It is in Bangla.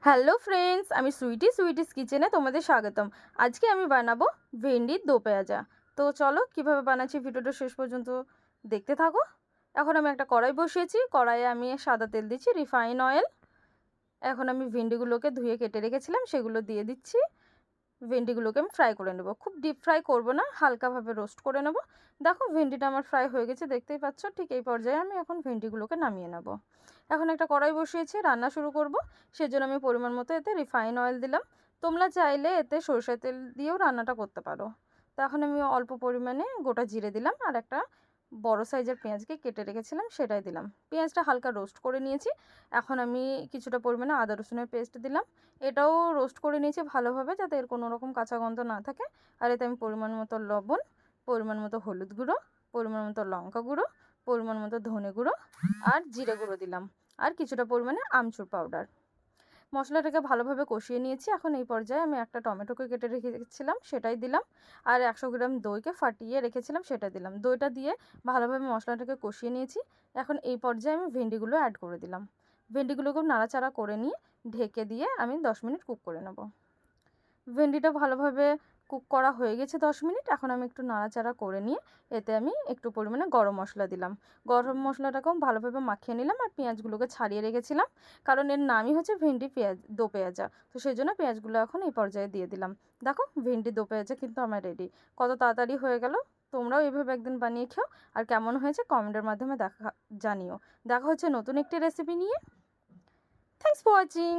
হ্যালো ফ্রেন্ডস, আমি সুইটিস কিচেনে তোমাদের স্বাগতম। আজকে আমি বানাবো ভেন্ডির দো পেঁয়াজা। তো চলো কিভাবে বানাচ্ছি ভিডিওটা শেষ পর্যন্ত দেখতে থাকো। এখন আমি একটা কড়াই বসিয়েছি, কড়াইয়ে আমি সাদা তেল দিচ্ছি, রিফাইন অয়েল। এখন আমি ভেন্ডিগুলোকে ধুয়ে কেটে রেখেছিলাম, সেগুলো দিয়ে দিচ্ছি। ভেন্ডিগুলোকে আমি ফ্রাই করে নেব, খুব ডিপ ফ্রাই করব না, হালকাভাবে রোস্ট করে নেব। দেখো ভেন্ডিটা আমার ফ্রাই হয়ে গেছে, দেখতেই পাচ্ছ। ঠিক এই পর্যায়ে আমি এখন ভেন্ডিগুলোকে নামিয়ে নেব। এখন একটা কড়াই বসিয়েছি, রান্না শুরু করব। সেজন্য আমি পরিমাণ মতো এতে রিফাইন অয়েল দিলাম। তোমরা চাইলে এতে সরষের তেল দিয়েও রান্নাটা করতে পারো। তো এখন আমি অল্প পরিমাণে গোটা জিরে দিলাম, আর একটা বড় সাইজের পেঁয়াজকে কেটে রেখেছিলাম সেটাই দিলাম। পেঁয়াজটা হালকা রোস্ট করে নিয়েছি। এখন আমি কিছুটা পরিমাণে আদা রসুনের পেস্ট দিলাম। এটাও রোস্ট করে নিয়েছি ভালোভাবে, যাতে এর কোনো রকম কাঁচা গন্ধ না থাকে। আর এতে আমি পরিমাণ মতো লবণ, পরিমাণ মতো হলুদ গুঁড়ো, পরিমাণ মতো লঙ্কা গুঁড়ো, পরিমাণ মতো ধনে গুঁড়ো আর জিরে গুঁড়ো দিলাম। আর কিছুটা পরিমাণে আমচুর পাউডার। মশলাটাকে ভালোভাবে কষিয়ে নিয়েছি। এখন এই পর্যায়ে আমি একটা টমেটোকে কেটে রেখেছিলাম সেটাই দিলাম। আর 100 গ্রাম দইকে ফাটিয়ে রেখেছিলাম সেটা দিলাম। দইটা দিয়ে ভালোভাবে মশলাটাকে কষিয়ে নিয়েছি। এখন এই পর্যায়ে আমি ভেন্ডিগুলো অ্যাড করে দিলাম। ভেন্ডিগুলোকে নাড়াচাড়া করে নিয়ে ঢেকে দিয়ে আমি 10 মিনিট কুক করে নেব। ভেন্ডিটা ভালোভাবে কুক করা হয়ে গেছে 10 মিনিট। এখন আমি একটু নাড়াচাড়া করে নিয়ে এতে আমি একটু পরিমাণে গরম মশলা দিলাম। গরম মশলাটাকেও ভালোভাবে মাখিয়ে নিলাম, আর পেঁয়াজগুলোকে ছাড়িয়ে রেখেছিলাম, কারণ এর নামই হচ্ছে ভেন্ডি দো পেঁয়াজা। তো সেই জন্য পেঁয়াজগুলো এখন এই পর্যায়ে দিয়ে দিলাম। দেখো ভেন্ডি দো পেঁয়াজা কিন্তু আমার রেডি। কত তাড়াতাড়ি হয়ে গেল। তোমরাও এইভাবে একদিন বানিয়ে খেও, আর কেমন হয়েছে কমেন্টের মাধ্যমে জানিও। দেখা হচ্ছে নতুন একটি রেসিপি নিয়ে। Thanks for watching.